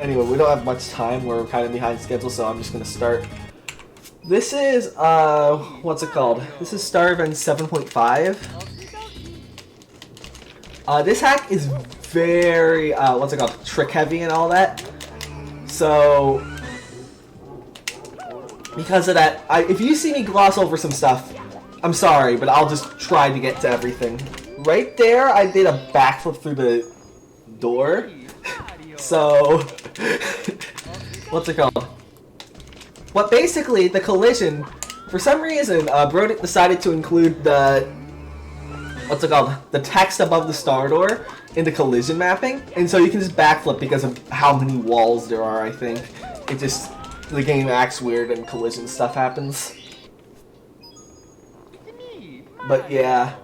Anyway, we don't have much time. We're kind of behind schedule, so I'm just gonna start. This is what's it called? This is Star Event 7.5. This hack is very what's it called? Trick heavy and all that. So because of that, if you see me gloss over some stuff, I'm sorry, but I'll just try to get to everything. Right there, I did a backflip through the door. So, what's it called? What basically, the collision, for some reason, Brody decided to include the, what's it called? The text above the star door in the collision mapping. And so you can just backflip because of how many walls there are, I think. It just, the game acts weird and collision stuff happens. But yeah.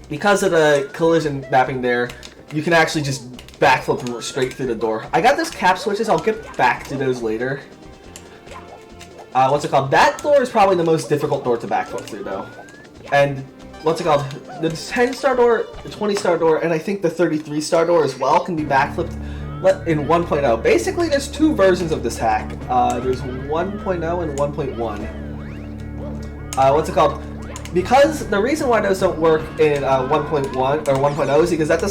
Because of the collision mapping there, you can actually just backflip straight through the door. I got those cap switches, I'll get back to those later. What's it called? That door is probably the most difficult door to backflip through though. And what's it called? The 10-star door, the 20-star door, and I think the 33-star door as well can be backflipped in 1.0. Basically, there's two versions of this hack. There's 1.0 and 1.1. What's it called? Because the reason why those don't work in 1.1 or 1.0 is because that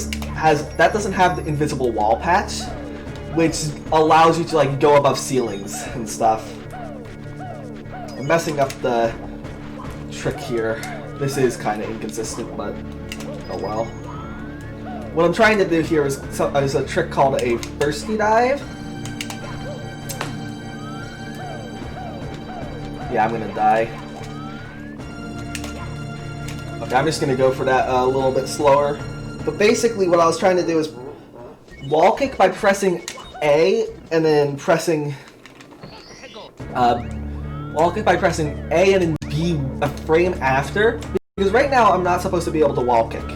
doesn't have the invisible wall patch, which allows you to like go above ceilings and stuff. I'm messing up the trick here. This is kind of inconsistent, but oh well. What I'm trying to do here is a trick called a thirsty dive. Yeah, I'm gonna die. Okay, I'm just gonna go for that a little bit slower. But basically what I was trying to do is wall kick by pressing A and then pressing wall kick by pressing A and then B a frame after. Because right now I'm not supposed to be able to wall kick.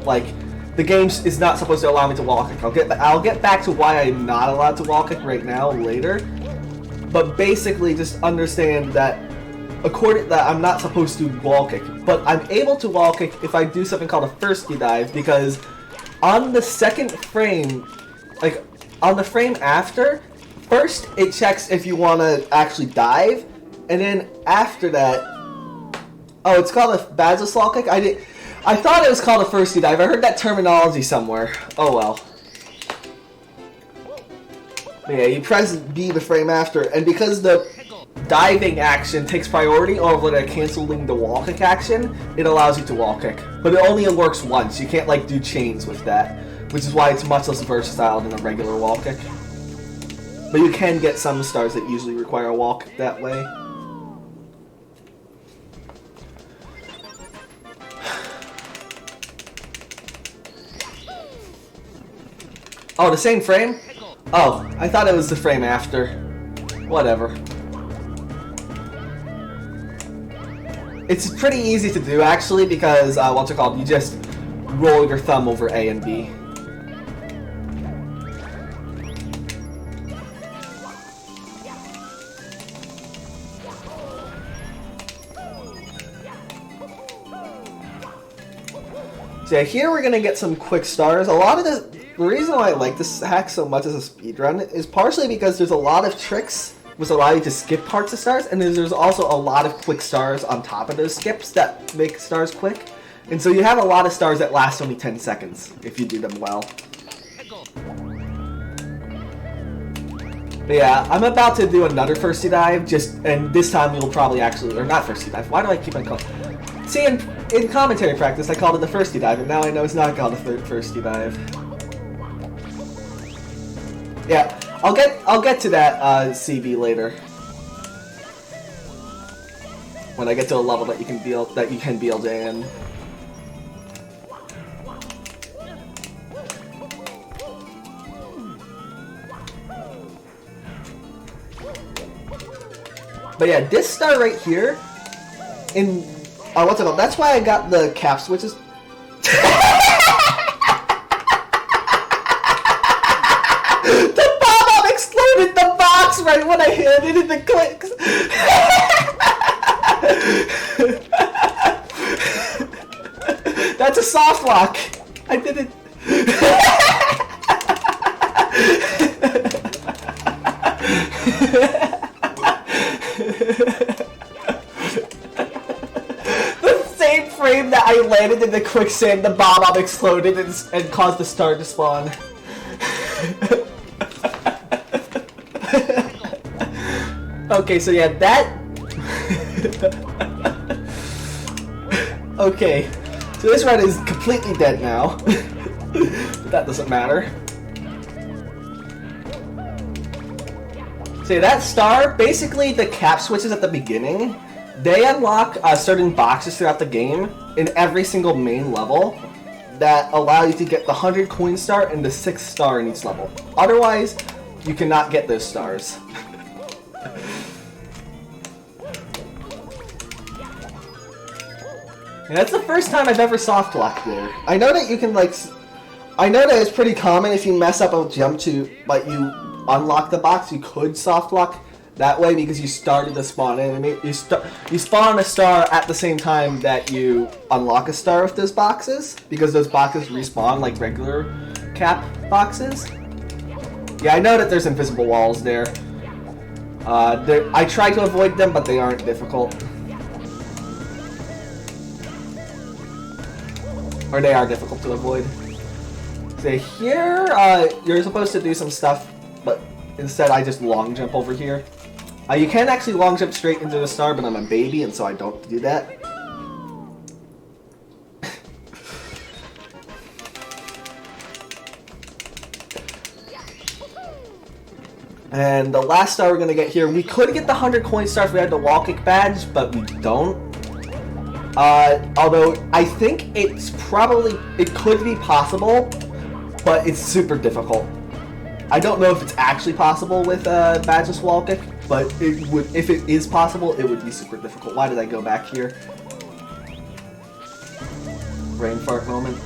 Like, the game is not supposed to allow me to wall kick. I'll get back to why I'm not allowed to wall kick right now later. But basically just understand that I'm not supposed to wall kick, but I'm able to wall kick if I do something called a thirsty dive, because on the second frame, like on the frame after, first it checks if you want to actually dive, and then after that, oh, it's called a Basil kick? I thought it was called a thirsty dive. I heard that terminology somewhere. Oh well. But yeah, you press B the frame after, and because the diving action takes priority over the canceling the wall kick action, it allows you to wall kick. But it only works once. You can't like do chains with that, which is why it's much less versatile than a regular wall kick. But you can get some stars that usually require a wall kick that way. Oh, the same frame? Oh, I thought it was the frame after. Whatever. It's pretty easy to do actually because, what's it called? You just roll your thumb over A and B. So yeah, here we're gonna get some quick stars. A lot of the reason why I like this hack so much as a speedrun is partially because there's a lot of tricks which allow you to skip parts of stars, and there's also a lot of quick stars on top of those skips that make stars quick. And so you have a lot of stars that last only 10 seconds if you do them well. But yeah, I'm about to do another thirsty dive, and this time we'll probably actually, or not thirsty dive, why do I keep on calling? See, in commentary practice I called it the thirsty dive, and now I know it's not called a thirsty dive. Yeah, I'll get to that CV later. When I get to a level that you can build in. But yeah, this star right here in what's it called? That's why I got the cap switches. The box right when I hit it and it clicks. That's a soft lock. I did it. landed in the quicksand, the bomb exploded and caused the star to spawn. Okay, so yeah, that... Okay, so this run is completely dead now. But that doesn't matter. So yeah, that star, basically the cap switches at the beginning, they unlock certain boxes throughout the game in every single main level that allow you to get the 100 coin star and the 6th star in each level. Otherwise, you cannot get those stars. And that's the first time I've ever soft locked there. I know that you can I know that it's pretty common if you mess up a jump to, but you unlock the box, you could soft lock that way because you started to spawn enemy. You spawn a star at the same time that you unlock a star with those boxes because those boxes respawn like regular cap boxes. Yeah, I know that there's invisible walls there. I try to avoid them, but they aren't difficult. Or they are difficult to avoid. So here, you're supposed to do some stuff, but instead I just long jump over here. You can actually long jump straight into the star, but I'm a baby, and so I don't do that. And the last star we're going to get here, we could get the 100 coin star if we had the wall kick badge, but we don't. Although I think it could be possible, but it's super difficult. I don't know if it's actually possible with badgeless wall kick, but it would. If it is possible, it would be super difficult. Why did I go back here? Brain fart moment.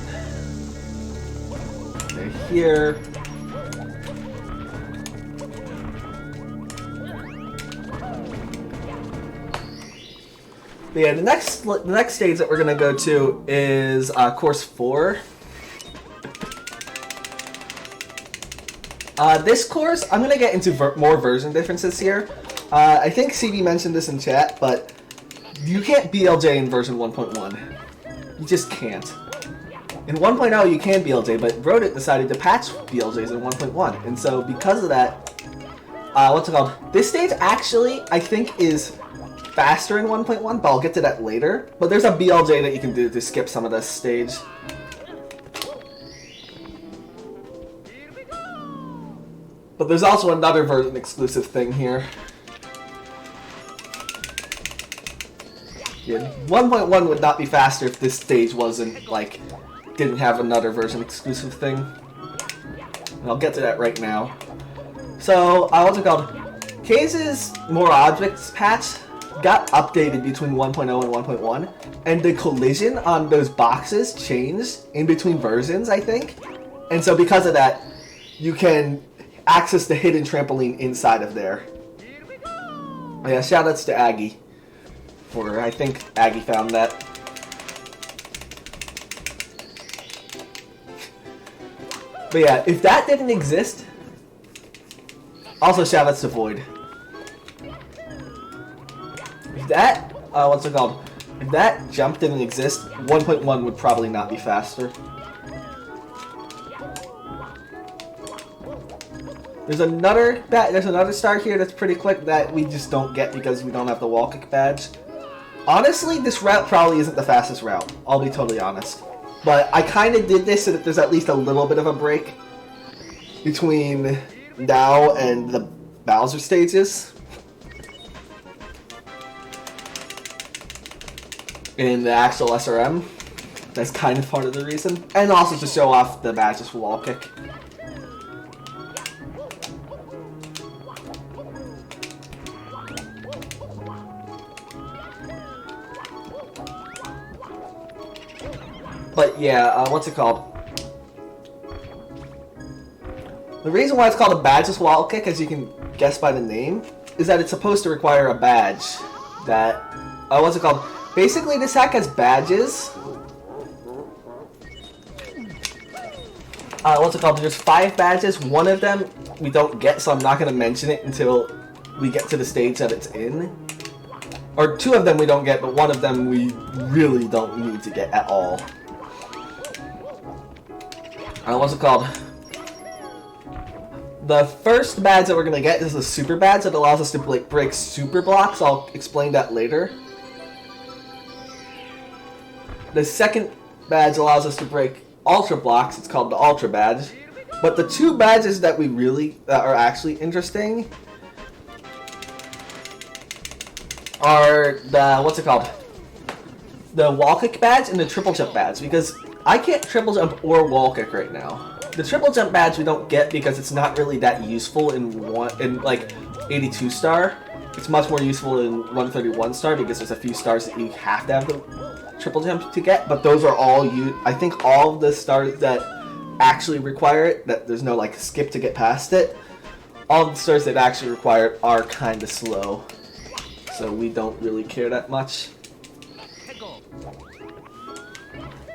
Okay, here. But yeah, the next stage that we're gonna go to is course 4. This course, I'm gonna get into more version differences here. I think CB mentioned this in chat, but you can't BLJ in version 1.1. You just can't. In 1.0 you can BLJ, but Rodent decided to patch BLJs in 1.1, and so because of that, what's it called? This stage actually, I think, is faster in 1.1, but I'll get to that later. But there's a BLJ that you can do to skip some of this stage. But there's also another version exclusive thing here. Yeah, 1.1 would not be faster if this stage wasn't, didn't have another version exclusive thing. And I'll get to that right now. So, what's it called? Kaze's More Objects patch got updated between 1.0 and 1.1, and the collision on those boxes changed in between versions, I think. And so because of that, you can access the hidden trampoline inside of there. Oh yeah, shoutouts to Aggie. I think Aggie found that. But yeah, if that didn't exist, also shoutouts to Void. If that, what's it called? If that jump didn't exist, 1.1 would probably not be faster. There's another star here that's pretty quick that we just don't get because we don't have the wall kick badge. Honestly, this route probably isn't the fastest route. I'll be totally honest. But I kind of did this so that there's at least a little bit of a break between now and the Bowser stages. In the actual SRM. That's kind of part of the reason. And also to show off the badges wall kick. But yeah, what's it called? The reason why it's called a badgeless wall kick, as you can guess by the name, is that it's supposed to require a badge that, what's it called? Basically, this hack has badges. What's it called? There's 5 badges. One of them we don't get, so I'm not going to mention it until we get to the stage that it's in. Or 2 of them we don't get, but 1 of them we really don't need to get at all. What's it called? The first badge that we're gonna get is the super badge that allows us to break super blocks. I'll explain that later. The second badge allows us to break ultra blocks. It's called the ultra badge. But the 2 badges that are actually interesting are the, what's it called? The wall kick badge and the triple jump badge, because I can't triple jump or wall kick right now. The triple jump badge we don't get because it's not really that useful in like 82 star. It's much more useful in 131 star because there's a few stars that you have to have the triple jump to get, but those are all I think all of the stars that actually require it, that there's no like skip to get past it, all the stars that actually require it are kind of slow. So we don't really care that much.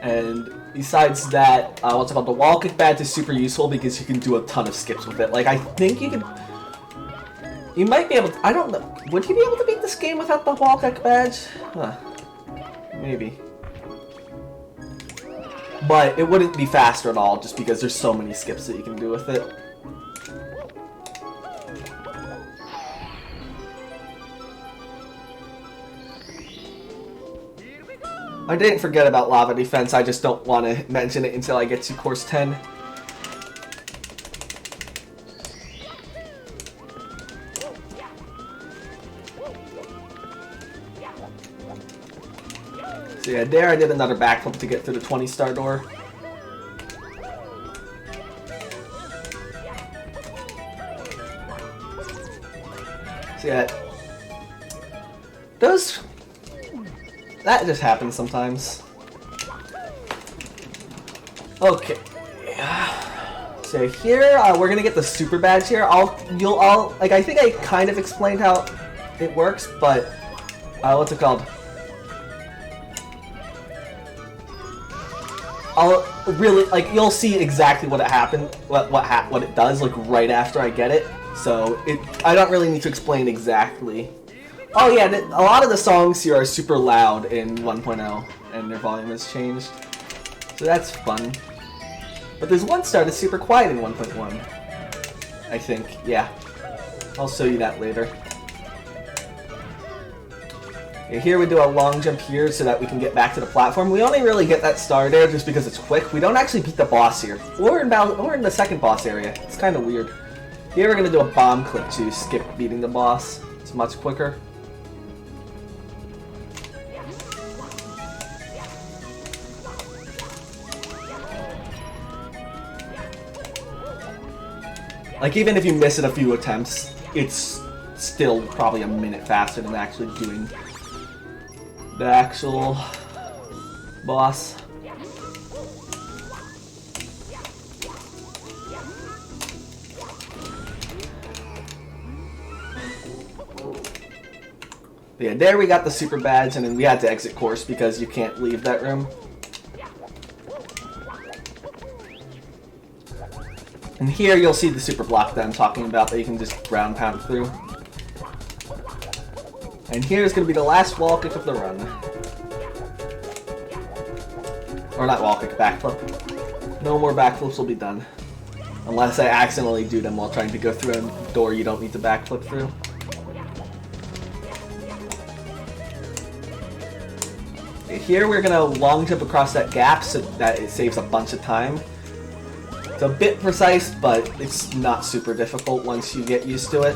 And besides that, what's it called? The wall kick badge is super useful because you can do a ton of skips with it. Like, I think you might be able to, I don't know, would you be able to beat this game without the wall kick badge? Huh. Maybe. But it wouldn't be faster at all just because there's so many skips that you can do with it. I didn't forget about lava defense, I just don't want to mention it until I get to course 10. So yeah, there I did another backflip to get through the 20-star door. So yeah, that just happens sometimes. Okay. So here, we're gonna get the super badge here. Like, I think I kind of explained how it works, but, what's it called? You'll see exactly what it does, like, right after I get it. So, I don't really need to explain exactly. Oh yeah, a lot of the songs here are super loud in 1.0, and their volume has changed. So that's fun. But there's one star that's super quiet in 1.1. I think, yeah. I'll show you that later. Okay, here we do a long jump here so that we can get back to the platform. We only really get that star there just because it's quick. We don't actually beat the boss here. We're in the second boss area. It's kind of weird. Here we're going to do a bomb clip to skip beating the boss. It's much quicker. Like, even if you miss it a few attempts, it's still probably a minute faster than actually doing the actual boss. But yeah, there we got the super badge, and then we had to exit course because you can't leave that room. And here you'll see the super block that I'm talking about that you can just ground pound through. And here's going to be the last wall kick of the run. Or not wall kick, backflip. No more backflips will be done. Unless I accidentally do them while trying to go through a door you don't need to backflip through. Okay, here we're going to long jump across that gap so that it saves a bunch of time. It's a bit precise, but it's not super difficult once you get used to it.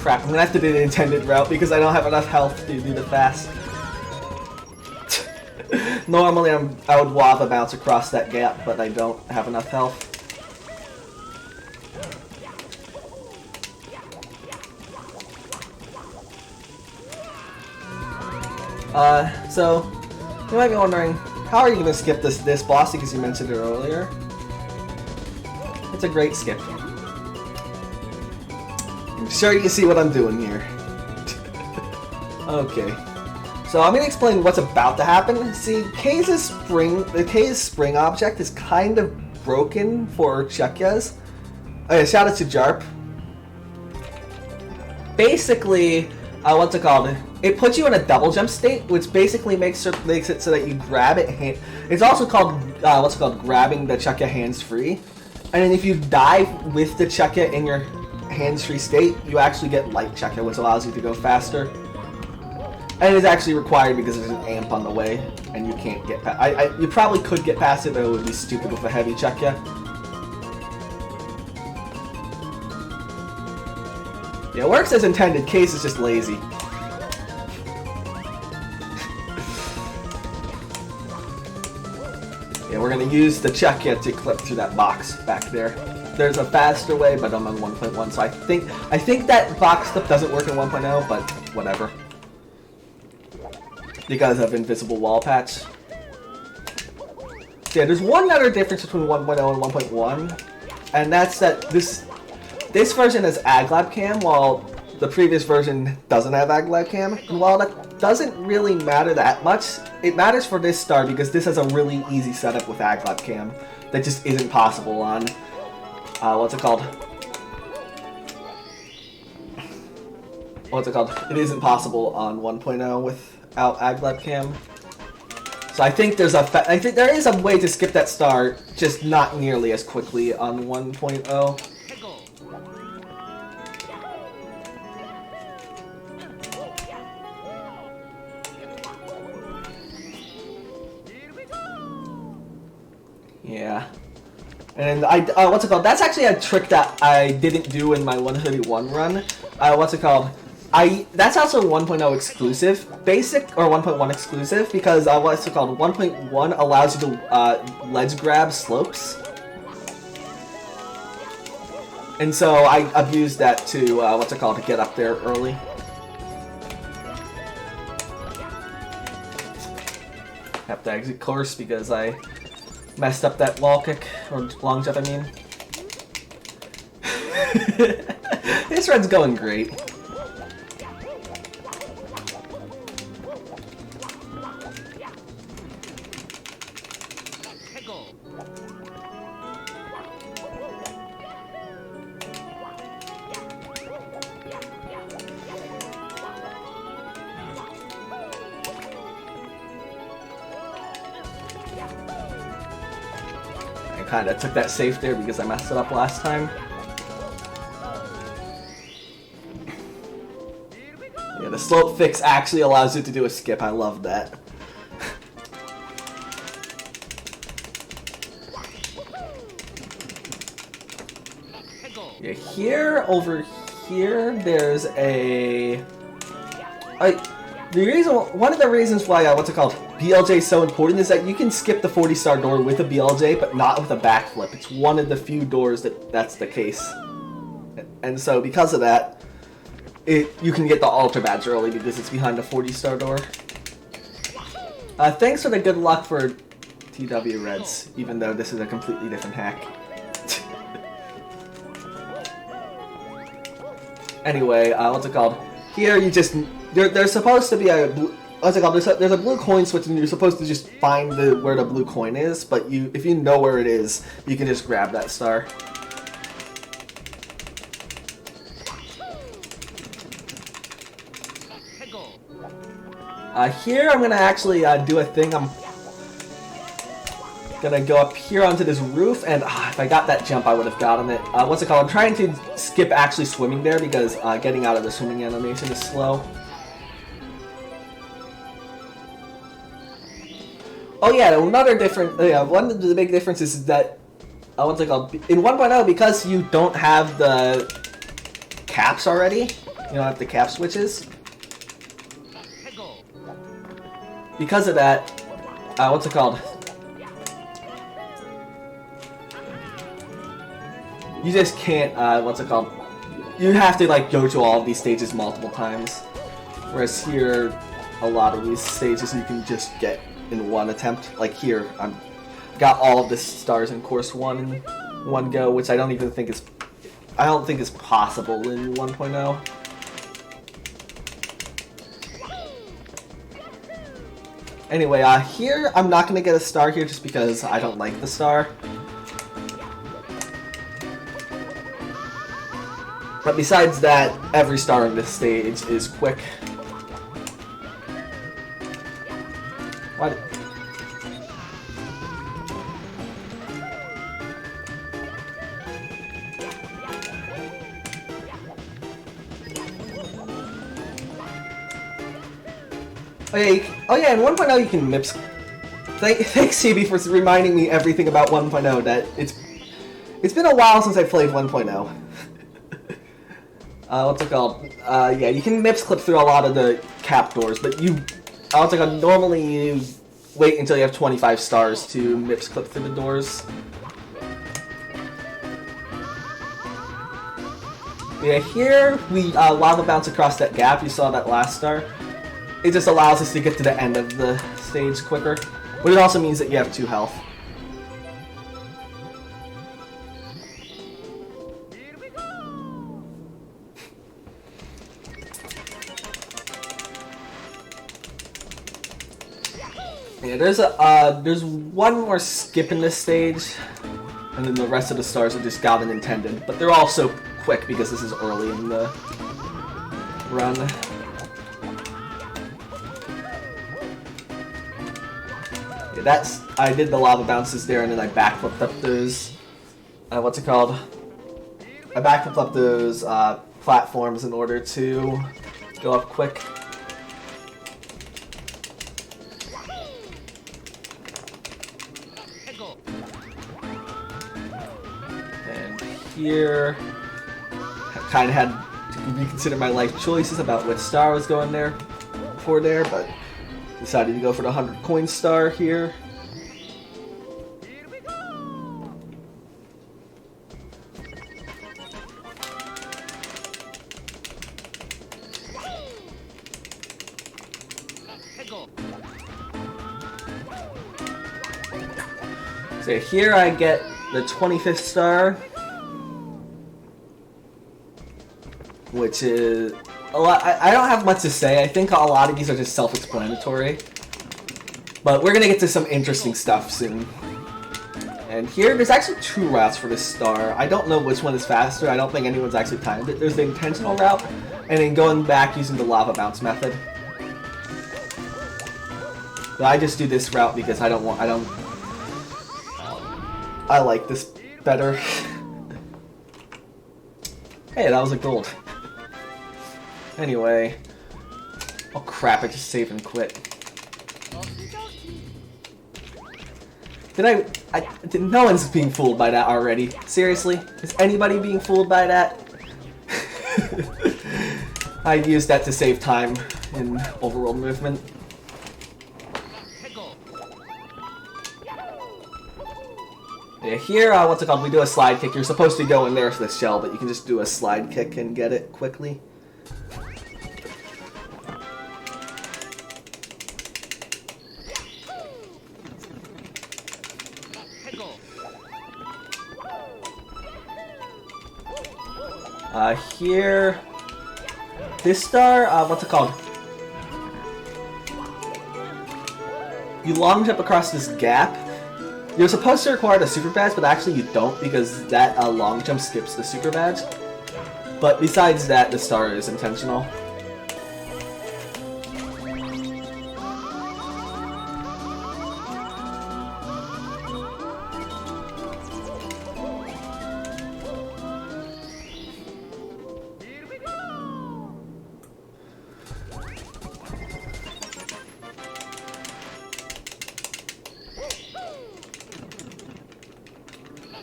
Crap, I'm gonna have to do the intended route because I don't have enough health to do the fast. Normally I would lava bounce across that gap, but I don't have enough health. So, you might be wondering, how are you going to skip this boss because you mentioned it earlier? It's a great skip. I'm sure you can see what I'm doing here. Okay. So I'm going to explain what's about to happen. See, the K's spring object is kind of broken for Chekyas. Okay, shout out to Jarp. Basically, what's it called? It puts you in a double jump state, which basically makes it so that you grab it. It's also called grabbing the Chekya hands free. And then if you dive with the Chekya in your hands free state, you actually get light Chekya, which allows you to go faster. And it's actually required because there's an amp on the way, and you can't get past. You probably could get past it, but it would be stupid with a heavy Chekya. Yeah, it works as intended. Case is just lazy. Yeah, we're gonna use the Chekya to clip through that box back there. There's a faster way, but I'm on 1.1, so I think that box clip doesn't work in 1.0, but whatever. Because of invisible wall patch. So yeah, there's one other difference between 1.0 and 1.1, and that's that this version has AgLab Cam, while the previous version doesn't have AgLab Cam. And while that doesn't really matter that much, it matters for this star because this has a really easy setup with AgLab Cam that just isn't possible on what's it called? It isn't possible on 1.0 without AgLab Cam. So I think there is a way to skip that star, just not nearly as quickly on 1.0. Yeah. And what's it called? That's actually a trick that I didn't do in my 131 run. That's also 1.0 exclusive, basic or 1.1 exclusive, because 1.1 allows you to ledge grab slopes. And so I abused that to to get up there early. Have to exit course because I messed up that wall kick, or long jump, I mean. This run's going great. Kinda took that safe there because I messed it up last time. Yeah, the slope fix actually allows you to do a skip. I love that. Yeah, over here, there's a... One of the reasons why, BLJ is so important is that you can skip the 40-star door with a BLJ, but not with a backflip. It's one of the few doors that's the case. And so, because of that, you can get the Ultra Badge early because it's behind a 40-star door. Thanks for the good luck for TW Reds, even though this is a completely different hack. Anyway, Here, you just... There's supposed to be a blue, there's a blue coin switch, and you're supposed to just find where the blue coin is. But if you know where it is, you can just grab that star. Here I'm gonna actually do a thing. I'm gonna go up here onto this roof, and if I got that jump, I would have gotten it. I'm trying to skip actually swimming there because getting out of the swimming animation is slow. Oh yeah, another one of the big differences is that, in 1.0, because you don't have the caps already, you don't have the cap switches. Because of that, you just can't, you have to go to all of these stages multiple times. Whereas here, a lot of these stages you can just get in one attempt. Like here, I've got all of the stars in course 1 in one go, which I don't think is possible in 1.0. Anyway, here I'm not gonna get a star here just because I don't like the star. But besides that, every star in this stage is quick. What? Oh yeah, in 1.0 you can MIPS. Thanks CB for reminding me everything about 1.0, that it's been a while since I played 1.0. What's it called? Yeah, you can MIPS clip through a lot of the cap doors, but what's it called? Normally you wait until you have 25 stars to MIPS clip through the doors. Yeah, here we lava bounce across that gap. You saw that last star. It just allows us to get to the end of the stage quicker, but it also means that you have 2 health. Yeah, there's one more skip in this stage, and then the rest of the stars are just God intended. But they're all so quick because this is early in the run. Yeah, I did the lava bounces there, and then I backflipped up those. What's it called? I backflipped up those platforms in order to go up quick. Here, I kind of had to reconsider my life choices about what star I was going there for there, but decided to go for the 100 coin star here. So here I get the 25th star, which is a lot. I don't have much to say. I think a lot of these are just self-explanatory. But we're gonna get to some interesting stuff soon. And here, there's actually 2 routes for this star. I don't know which one is faster. I don't think anyone's actually timed it. There's the intentional route, and then going back using the lava bounce method. But I just do this route because I like this better. Hey, that was a gold. Anyway. Oh crap, I just saved and quit. No one's being fooled by that already. Seriously? Is anybody being fooled by that? I used that to save time in overworld movement. Yeah, here, what's it called? We do a slide kick. You're supposed to go in there for the shell, but you can just do a slide kick and get it quickly. Here, this star, what's it called? You long jump across this gap. You're supposed to require the super badge, but actually you don't because that long jump skips the super badge. But besides that, the star is intentional.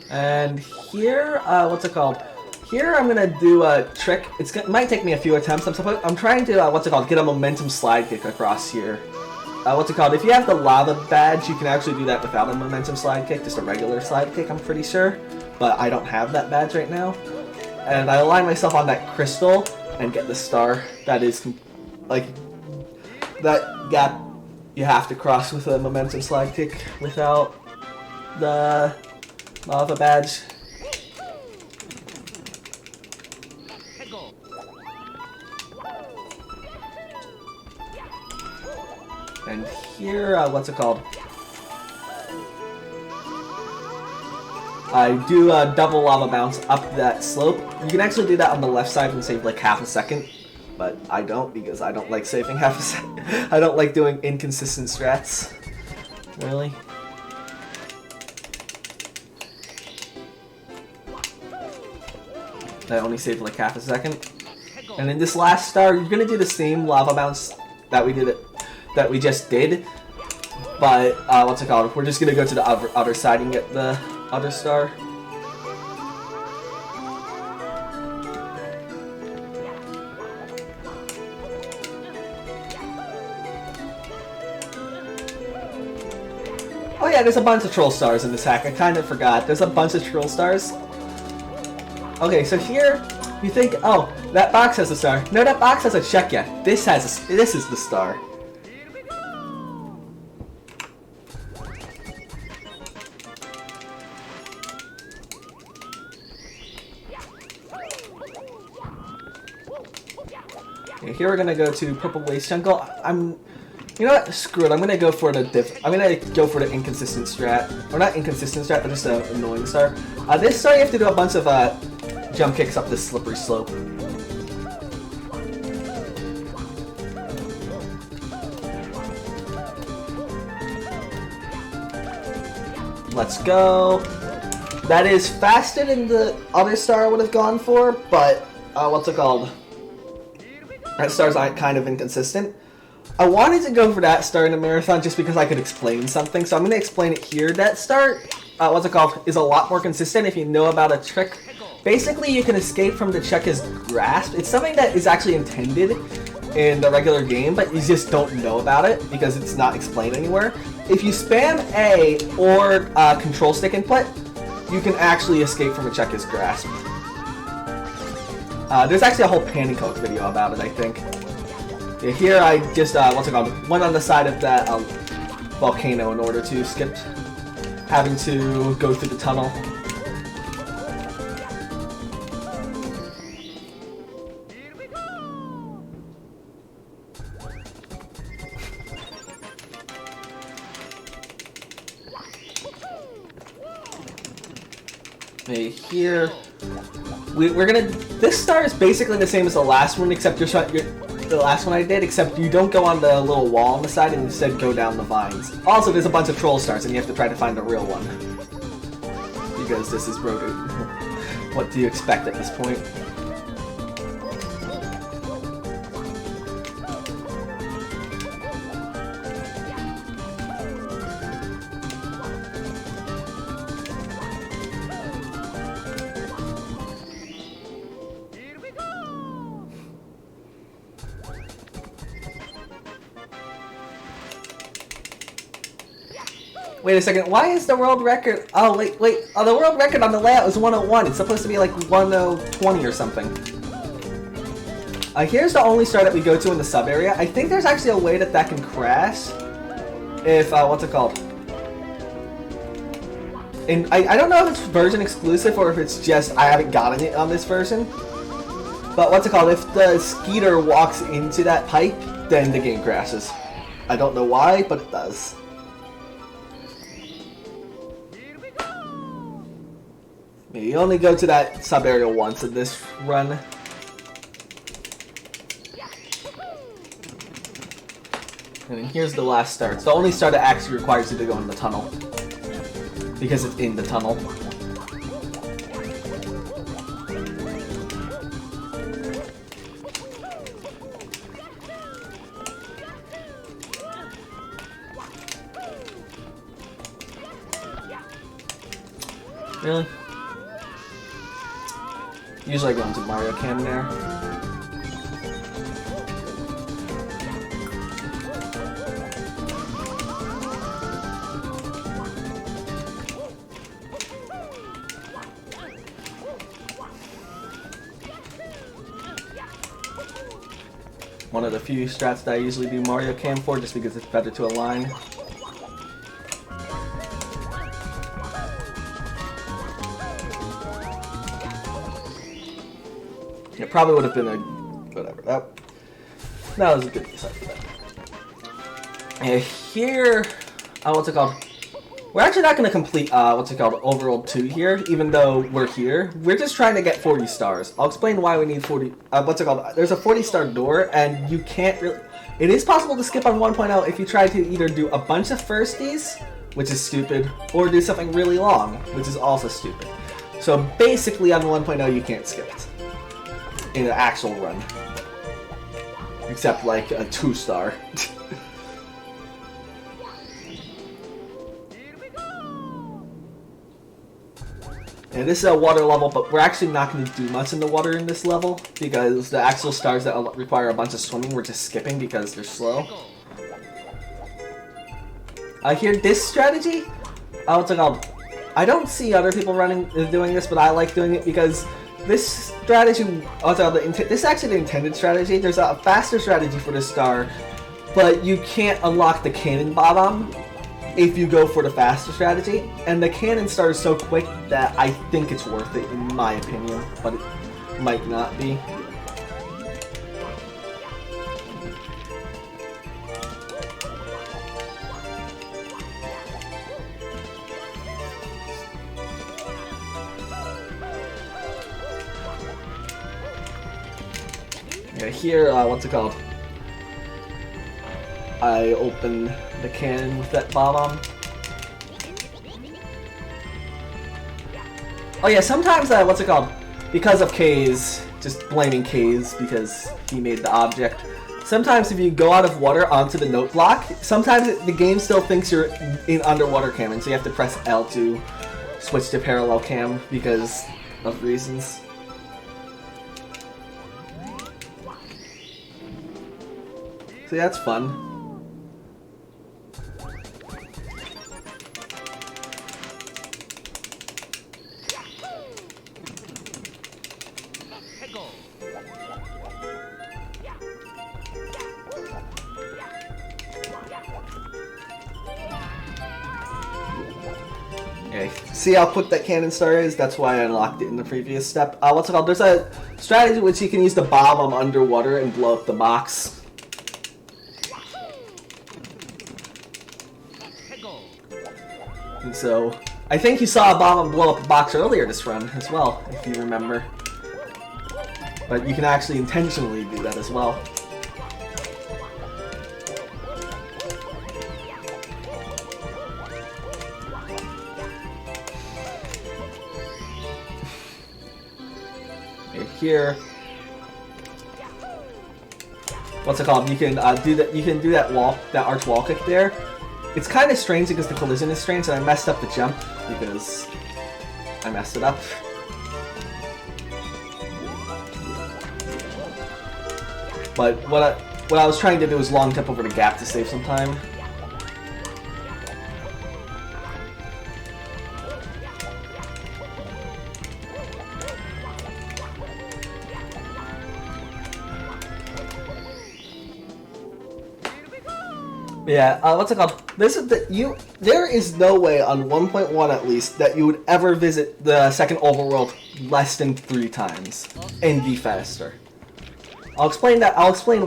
And here, what's it called? Here I'm gonna do a trick. It might take me a few attempts. I'm trying to, what's it called? Get a momentum slide kick across here. What's it called? If you have the lava badge, you can actually do that without a momentum slide kick, just a regular slide kick, I'm pretty sure. But I don't have that badge right now. And I align myself on that crystal and get the star. That is, like, that gap you have to cross with a momentum slide kick without the lava badge. And here, what's it called? I do a double lava bounce up that slope. You can actually do that on the left side and save like half a second, but I don't because I don't like saving half a second. I don't like doing inconsistent strats. Really? I only saved like half a second. And in this last star, you're gonna do the same lava bounce that we just did, but what's it called? We're just gonna go to the other side and get the other star. Oh yeah, there's a bunch of troll stars in this hack. I kind of forgot. There's a bunch of troll stars. Okay, so here you think, oh, that box has a star. No, that box has a check yet. This is the star. Okay, here we're gonna go to Purple Waste Jungle. You know what? Screw it. I'm gonna go for the inconsistent strat, or not inconsistent strat, but just an annoying star. This star you have to do a bunch of jump kicks up this slippery slope. Let's go. That is faster than the other star I would have gone for, but what's it called? That star's kind of inconsistent. I wanted to go for that star in the marathon just because I could explain something, so I'm going to explain it here. That star, what's it called, is a lot more consistent if you know about a trick. Basically, you can escape from the check as grasp. It's something that is actually intended in the regular game, but you just don't know about it because it's not explained anywhere. If you spam A or control stick input, you can actually escape from a check as grasp. There's actually a whole Pantycoke video about it, I think. Yeah, here I just, what's it called, went on the side of that volcano in order to skip having to go through the tunnel. Okay, here we're gonna. This star is basically the same as the last one, except the last one I did, except you don't go on the little wall on the side and instead go down the vines. Also, there's a bunch of troll stars and you have to try to find the real one. Because this is Roto. What do you expect at this point? Wait a second, why is the world record... Oh, wait, the world record on the layout is 101. It's supposed to be like 1020 or something. Here's the only star that we go to in the sub area. I think there's actually a way that can crash. If, what's it called? And I don't know if it's version exclusive or if it's just I haven't gotten it on this version. But what's it called? If the skeeter walks into that pipe, then the game crashes. I don't know why, but it does. You only go to that sub-area once in this run. And here's the last star. It's the only star that actually requires you to go in the tunnel. Because it's in the tunnel. Really? Usually I go into Mario Cam there. One of the few strats that I usually do Mario Cam for just because it's better to align. It probably would have been a... whatever. That was a good design for that. And here, what's it called? We're actually not going to complete, Overworld 2 here, even though we're here. We're just trying to get 40 stars. I'll explain why we need 40, There's a 40-star door, and you can't really... It is possible to skip on 1.0 if you try to either do a bunch of firsties, which is stupid, or do something really long, which is also stupid. So basically on 1.0 you can't skip it in an actual run. Except like a 2-star. And this is a water level, but we're actually not going to do much in the water in this level, because the actual stars that require a bunch of swimming we're just skipping because they're slow. Here, this strategy, I don't see other people doing this, but I like doing it because this strategy, this is actually the intended strategy. There's a faster strategy for this star, but you can't unlock the cannon bomb if you go for the faster strategy, and the cannon star is so quick that I think it's worth it in my opinion, but it might not be. Yeah, here, I open the cannon with that bomb on. Oh yeah, sometimes, because of K's, just blaming K's because he made the object, sometimes if you go out of water onto the note block, sometimes the game still thinks you're in underwater cam, so you have to press L to switch to parallel cam because of reasons. So yeah, that's fun. Okay, see how quick that cannon star is? That's why I unlocked it in the previous step. There's a strategy which you can use the bomb underwater and blow up the box. And so, I think you saw a bomb blow up a box earlier this run as well, if you remember. But you can actually intentionally do that as well. Here, you can do that. You can do that arch wall kick there. It's kind of strange because the collision is strange, and I messed up the jump because I messed it up. But what I was trying to do was long jump over the gap to save some time. Yeah, there is no way on 1.1 at least that you would ever visit the second overworld less than 3 times and be faster. I'll explain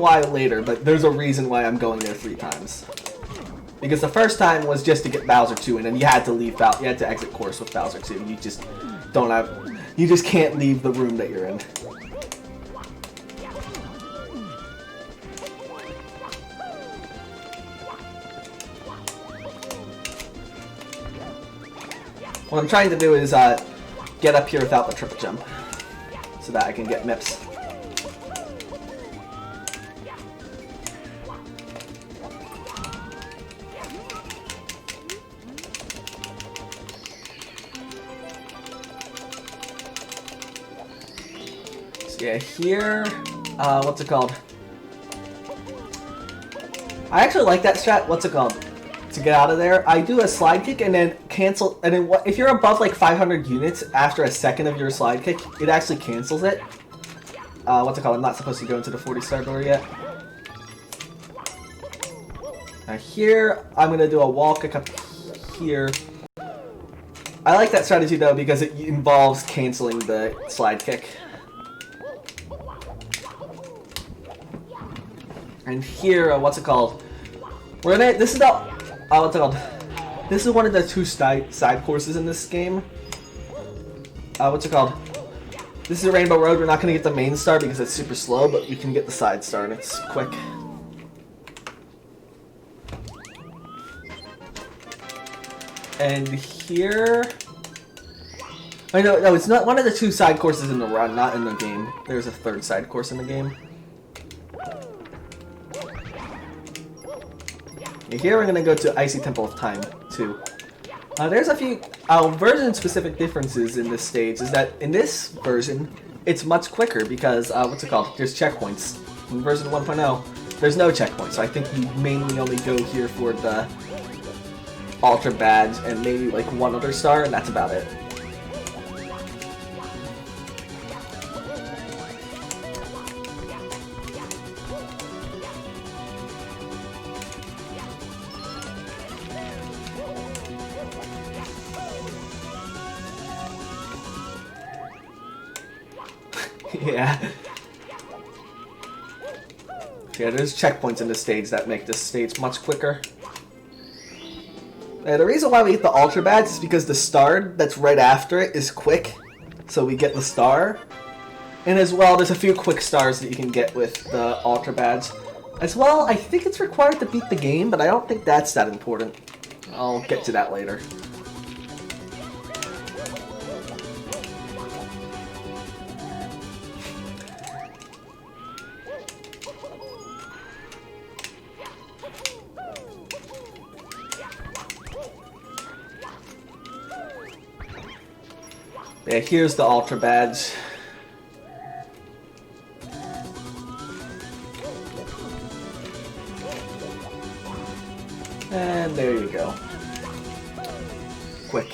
why later, but there's a reason why I'm going there 3 times. Because the first time was just to get Bowser 2, and then you had to leave you had to exit course with Bowser 2. You just can't leave the room that you're in. What I'm trying to do is get up here without the triple jump, so that I can get MIPS. So yeah, here, I actually like that strat, to get out of there. I do a slide kick and then cancel, and then if you're above like 500 units after a second of your slide kick, it actually cancels it. I'm not supposed to go into the 40-star door yet. Now here, I'm gonna do a wall kick up here. I like that strategy though because it involves canceling the slide kick. And here, We're gonna. This is the. What's it called? This is one of the two side courses in this game. What's it called? This is a Rainbow Road. We're not gonna get the main star because it's super slow, but we can get the side star and it's quick. And here. I know, no, it's not one of the two side courses in the run, not in the game. There's a third side course in the game. And here we're gonna go to Icy Temple of Time, too. There's a few version-specific differences in this stage, is that in this version, it's much quicker because, what's it called? There's checkpoints. In version 1.0, there's no checkpoints, so I think you mainly only go here for the Ultra Badge and maybe like one other star, and that's about it. Yeah. Yeah, there's checkpoints in this stage that make this stage much quicker. The reason why we get the Ultra Badge is because the star that's right after it is quick, so we get the star. And as well, there's a few quick stars that you can get with the Ultra Badge. As well, I think it's required to beat the game, but I don't think that's that important. I'll get to that later. Yeah, here's the Ultra Badge. And there you go. Quick.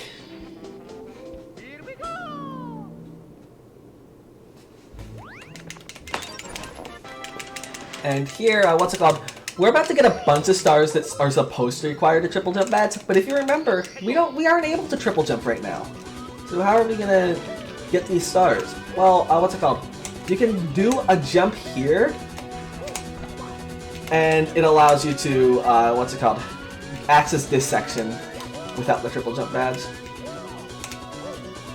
And here, what's it called? We're about to get a bunch of stars that are supposed to require the triple jump badge, but if you remember, we aren't able to triple jump right now. So how are we gonna get these stars? Well, what's it called? You can do a jump here, and it allows you to, what's it called? Access this section without the triple jump badge.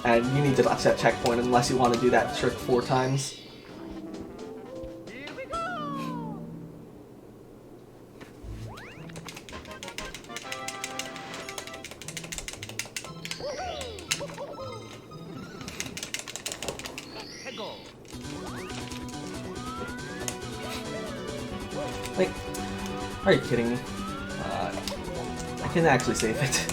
And you need to touch that checkpoint unless you want to do that trick 4 times. Wait, are you kidding me? I can actually save it.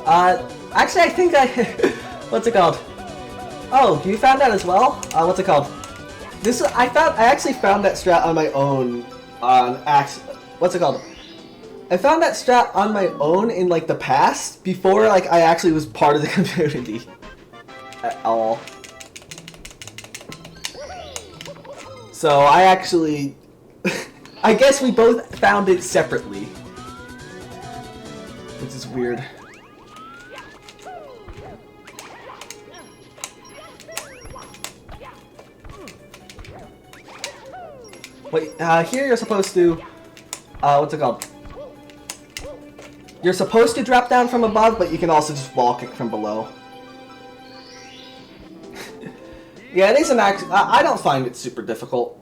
Actually I think what's it called? Oh, you found that as well? What's it called? I actually found that strat on my own on what's it called? I found that strat on my own in like the past before like I actually was part of the community at all. So I actually, I guess we both found it separately, which is weird. Wait, here you're supposed to, what's it called? You're supposed to drop down from above, but you can also just wall kick from below. Yeah, it isn't actually. I don't find it super difficult.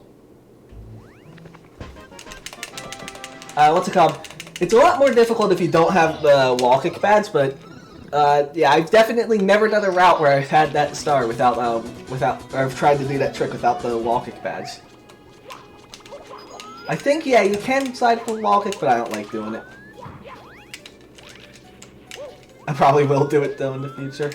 What's it called? It's a lot more difficult if you don't have the wall kick badge, but yeah, I've definitely never done a route where I've had that star without, or I've tried to do that trick without the wall kick badge. I think, yeah, you can slide from wall kick, but I don't like doing it. I probably will do it though in the future.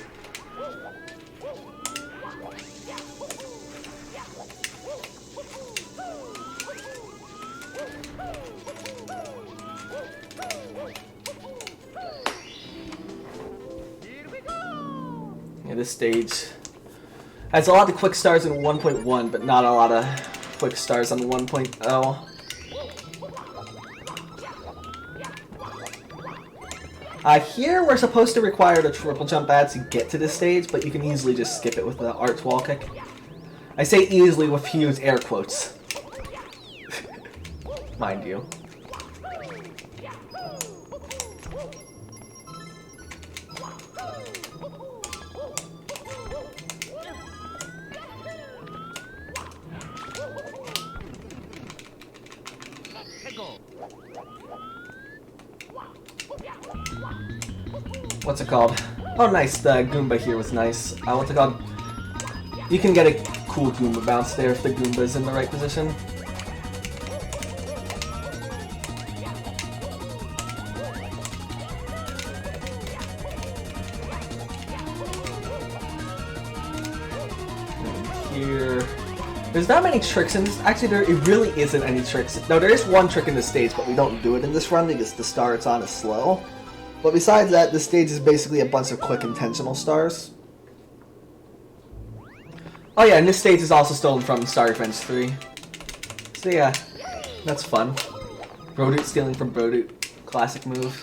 Yeah, this stage has a lot of quick stars in 1.1, but not a lot of quick stars on 1.0. Here we're supposed to require the triple jump badge to get to this stage, but you can easily just skip it with the arch wall kick. I say easily with huge air quotes. Mind you. What's it called? Oh, nice. The Goomba here was nice. What's it called? You can get a cool Goomba bounce there if the Goomba is in the right position. And here... There's not many tricks in this. Actually, it really isn't any tricks. No, there is one trick in this stage, but we don't do it in this run because the star it's on is slow. But besides that, this stage is basically a bunch of quick intentional stars. Oh yeah, and this stage is also stolen from Star Revenge 3. So yeah, that's fun. Brodoot stealing from Brodoot. Classic move.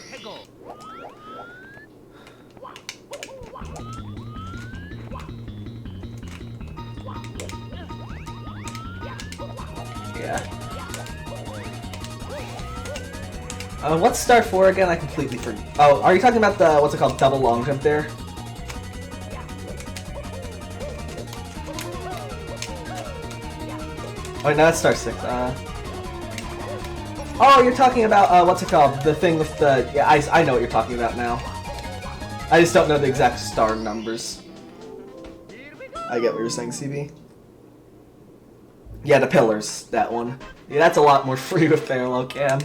Yeah. What's star 4 again? I completely forgot. Oh, are you talking about the, what's it called, double long jump there? Oh, no, that's star 6. Oh, you're talking about, what's it called? The thing with the... Yeah, I know what you're talking about now. I just don't know the exact star numbers. I get what you're saying, CB. Yeah, the pillars, that one. Yeah, that's a lot more free with parallel cam.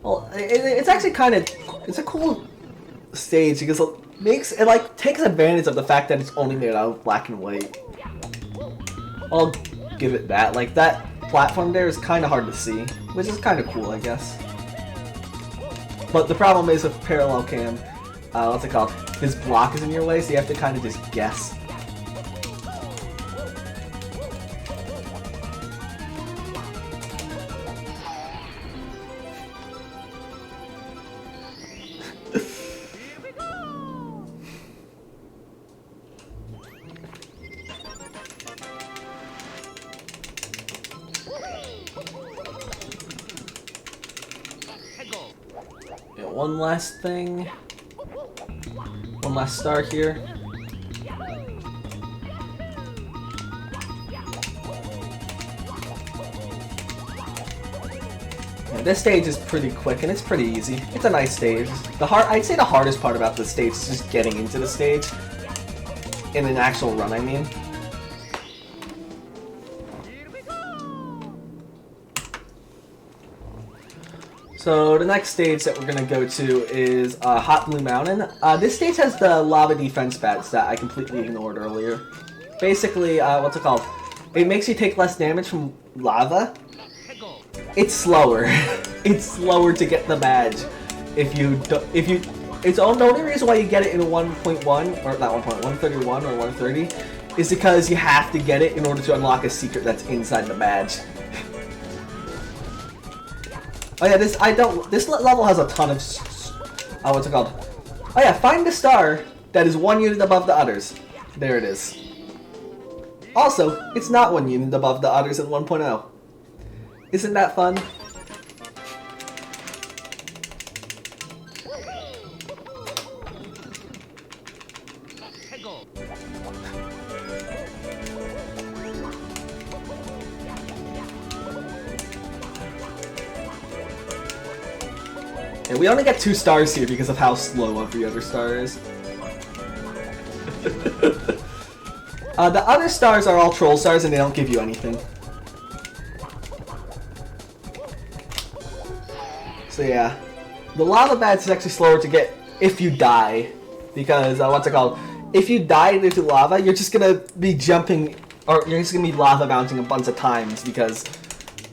Well, it's actually kind of, it's a cool stage because it like takes advantage of the fact that it's only made out of black and white. I'll give it that. Like that platform there is kind of hard to see, which is kind of cool, I guess. But the problem is with parallel cam, what's it called? This block is in your way, so you have to kind of just guess. Yeah, one last thing. One last star here. Yeah, this stage is pretty quick and it's pretty easy. It's a nice stage. I'd say the hardest part about this stage is just getting into the stage. In an actual run, I mean. So the next stage that we're going to go to is Hot Blue Mountain. This stage has the lava defense bats that I completely ignored earlier. Basically, what's it called? It makes you take less damage from lava. It's slower. It's slower to get the badge. It's the only reason why you get it in 1.1, or not 1.1, 131 or 130, is because you have to get it in order to unlock a secret that's inside the badge. Oh yeah, this level has a ton of what's it called? Oh yeah, find the star that is 1 unit above the others. There it is. Also, it's not 1 unit above the others in 1.0. Isn't that fun? And we only get 2 stars here because of how slow every other star is. The other stars are all troll stars and they don't give you anything. So yeah, the lava badge is actually slower to get if you die, because what's it called? If you die into lava, you're just gonna be jumping, or you're just gonna be lava bouncing a bunch of times because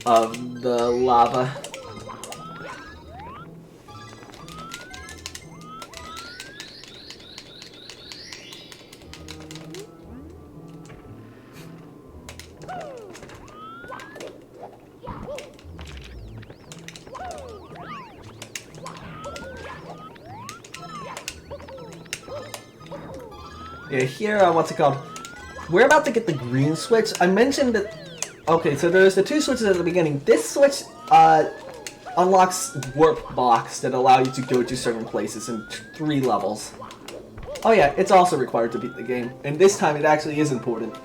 of the lava. Yeah, here, what's it called? We're about to get the green switch. I mentioned that... Okay, so there's the 2 switches at the beginning. This switch unlocks warp blocks that allow you to go to certain places in 3 levels. Oh yeah, it's also required to beat the game. And this time it actually is important.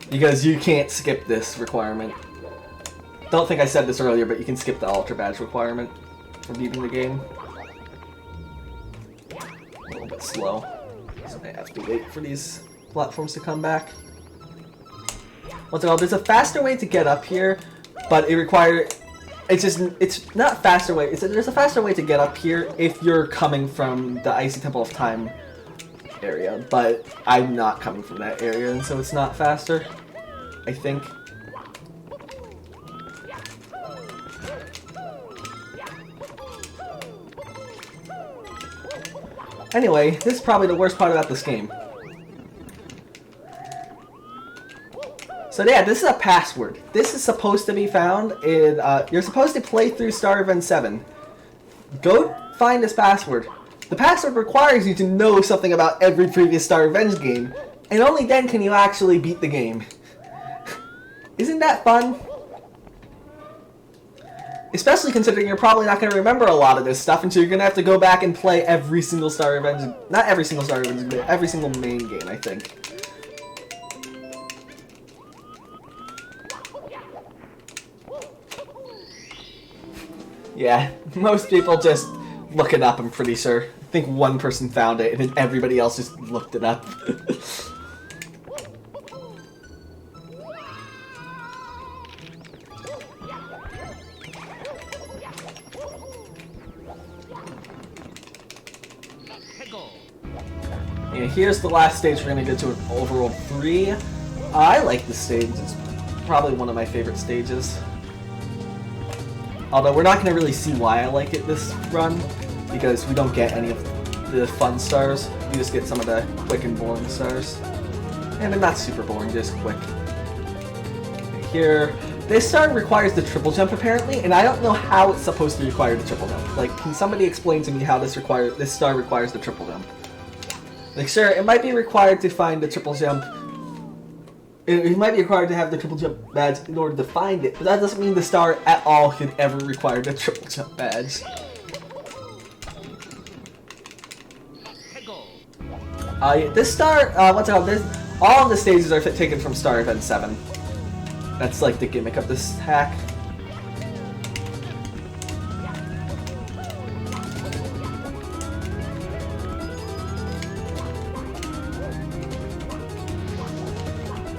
Because you can't skip this requirement. Don't think I said this earlier, but you can skip the Ultra Badge requirement for beating the game. A little bit slow, so I have to wait for these platforms to come back. What's it called? There's a faster way to get up here, but it requires... It's not faster way. There's a faster way to get up here if you're coming from the Icy Temple of Time area, but I'm not coming from that area, and so it's not faster, I think. Anyway, this is probably the worst part about this game. So yeah, this is a password. This is supposed to be found in, you're supposed to play through Star Event 7. Go find this password. The password requires you to know something about every previous Star Revenge game, and only then can you actually beat the game. Isn't that fun? Especially considering you're probably not going to remember a lot of this stuff, and so you're going to have to go back and play every single Star Revenge... Not every single Star Revenge, but every single main game, I think. Yeah, most people just look it up, I'm pretty sure. I think one person found it, and then everybody else just looked it up. Yeah, here's the last stage. We're gonna get to an overall 3. I like this stage. It's probably one of my favorite stages. Although we're not going to really see why I like it this run, because we don't get any of the fun stars. We just get some of the quick and boring stars. And they're not super boring, just quick. Here, this star requires the triple jump apparently, and I don't know how it's supposed to require the triple jump. Like, can somebody explain to me how this star requires the triple jump? Like, sure, it might be required to find the triple jump. It might be required to have the triple jump badge in order to find it, but that doesn't mean the star at all could ever require the triple jump badge. This star, what's it called? All of the stages are taken from Star Event 7. That's like the gimmick of this hack.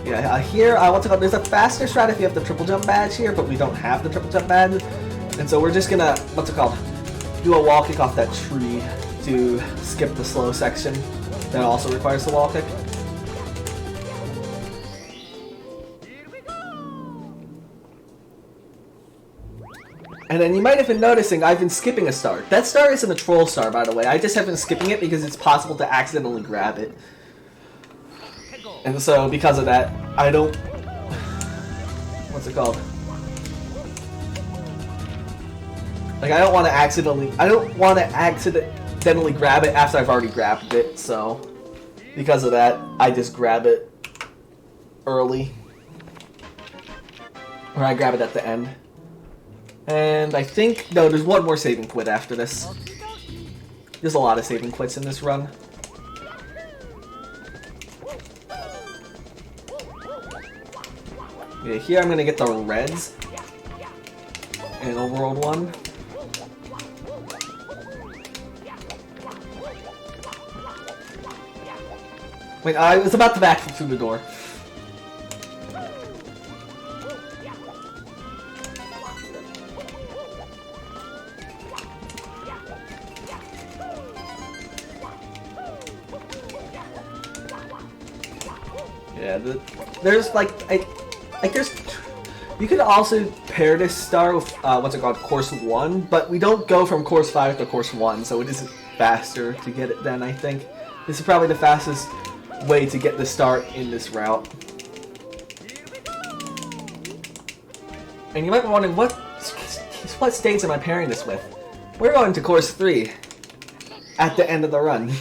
Yeah, here, what's it called? There's a faster strat if you have the triple jump badge here, but we don't have the triple jump badge. And so we're just gonna, what's it called? Do a wall kick off that tree to skip the slow section. That also requires the wall kick. And then you might have been noticing I've been skipping a star. That star isn't a troll star, by the way. I just have been skipping it because it's possible to accidentally grab it. And so, because of that, I don't... What's it called? Like, I don't want to accidentally grab it after I've already grabbed it, so... Because of that, I just grab it early. Or I grab it at the end. And I think... No, there's one more save and quit after this. There's a lot of save and quits in this run. Yeah, here I'm gonna get the reds in overworld 1. Wait, I was about to back through the door. Yeah, there's like you could also pair this star with what's it called, course 1, but we don't go from course 5 to course 1, so it is faster to get it then, I think. This is probably the fastest way to get the star in this route. And you might be wondering, what stage am I pairing this with? We're going to course 3 at the end of the run.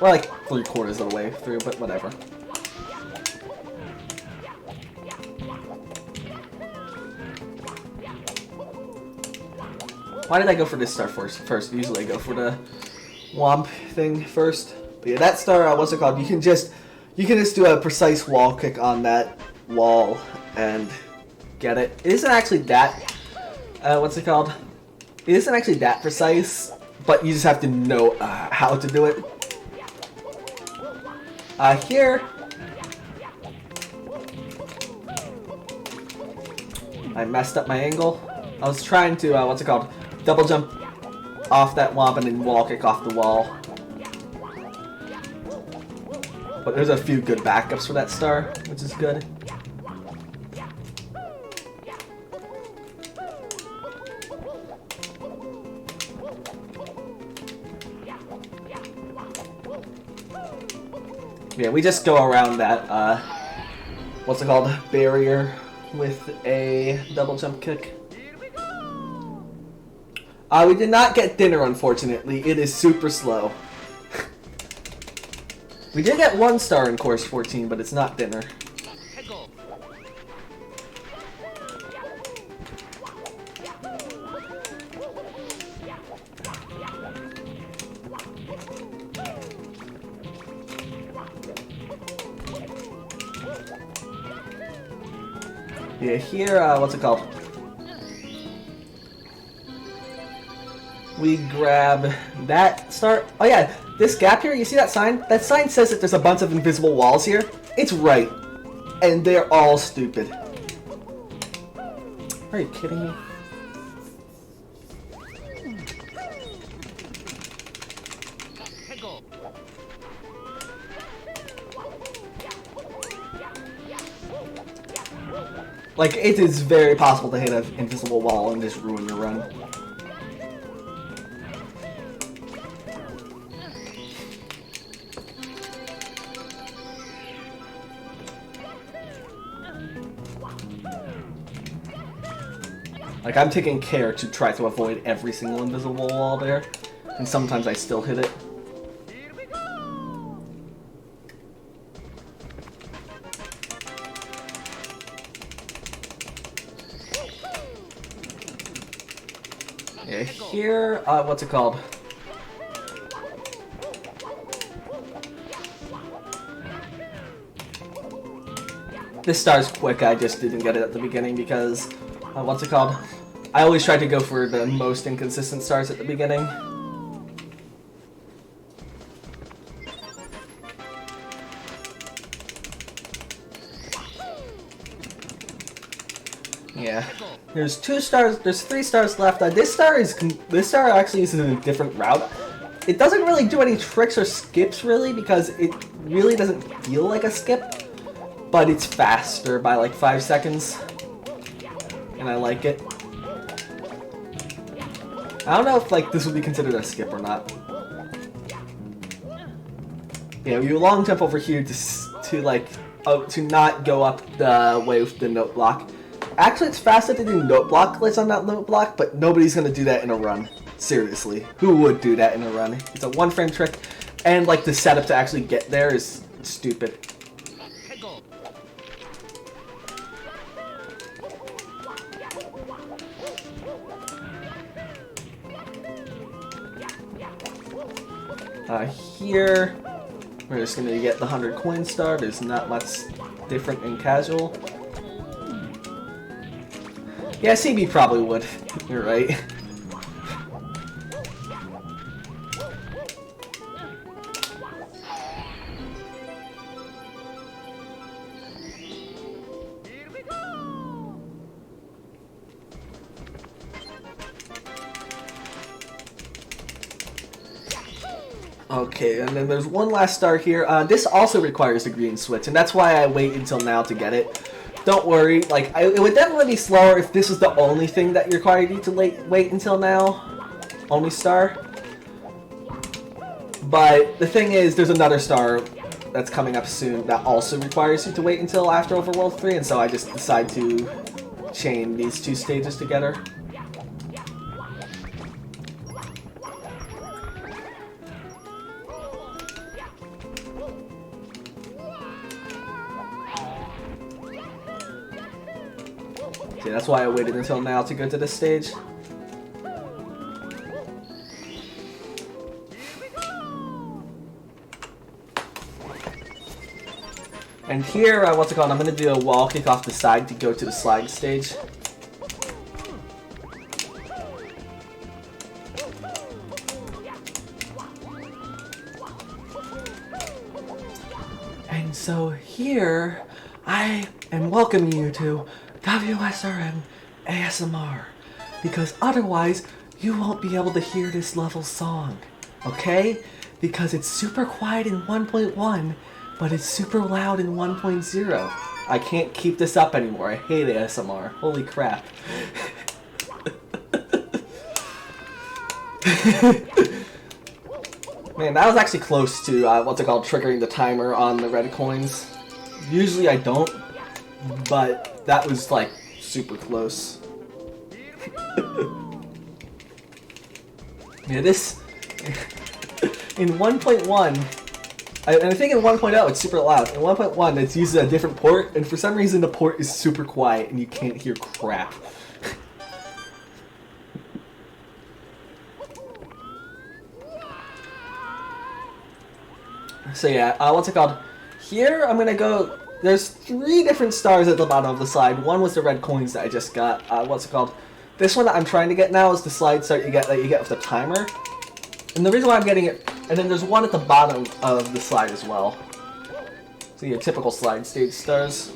We're like 3/4 of the way through, but whatever. Why did I go for this star first? Usually I go for the womp thing first. But yeah, that star, what's it called? You can just do a precise wall kick on that wall and get it. It isn't actually that, what's it called? It isn't actually that precise, but you just have to know how to do it. Here, I messed up my angle. I was trying to, what's it called? Double jump off that womp and then wall kick off the wall. But there's a few good backups for that star, which is good. Yeah, we just go around that, what's it called, barrier with a double jump kick. We did not get dinner, unfortunately. It is super slow. We did get 1 star in course 14, but it's not dinner. Yeah, here, what's it called? We grab that star. Oh yeah, this gap here, you see that sign? That sign says that there's a bunch of invisible walls here. It's right. And they're all stupid. Are you kidding me? Like, it is very possible to hit an invisible wall and just ruin your run. Like, I'm taking care to try to avoid every single invisible wall there, and sometimes I still hit it. Yeah, here, what's it called? This star's quick, I just didn't get it at the beginning because, what's it called? I always try to go for the most inconsistent stars at the beginning. Yeah. There's 2 stars, there's 3 stars left. This star actually is in a different route. It doesn't really do any tricks or skips really because it really doesn't feel like a skip, but it's faster by like 5 seconds. And I like it. I don't know if like this would be considered a skip or not. Yeah, you long jump over here to not go up the way with the note block. Actually, it's faster to do note blocklets on that note block, but nobody's gonna do that in a run. Seriously, who would do that in a run? It's a 1-frame trick, and like the setup to actually get there is stupid. Here, we're just gonna get the 100 coin star. There's not much different in casual. Yeah, CB probably would. You're right. Okay, and then there's one last star here. This also requires a green switch, and that's why I wait until now to get it. Don't worry, like, it would definitely be slower if this was the only thing that required you to wait until now. Only star. But the thing is, there's another star that's coming up soon that also requires you to wait until after Overworld 3, and so I just decide to chain these two stages together. See, that's why I waited until now to go to this stage. And here, what's it called? I'm going to do a wall kick off the side to go to the slide stage. And so here, I am welcoming you to WSRM ASMR, because otherwise you won't be able to hear this level song, okay? Because it's super quiet in 1.1, but it's super loud in 1.0. I can't keep this up anymore. I hate ASMR. Holy crap. Man, that was actually close to, what's it called, triggering the timer on the red coins. Usually I don't, but that was, like, super close. Yeah, this... in 1.1... and I think in 1.0 it's super loud. In 1.1 it's using a different port, and for some reason the port is super quiet and you can't hear crap. So yeah, what's it called? Here I'm gonna go... There's 3 different stars at the bottom of the slide. One was the red coins that I just got. What's it called? This one that I'm trying to get now is the slide star that you get with the timer. And the reason why I'm getting it... And then there's one at the bottom of the slide as well. So your typical slide stage stars.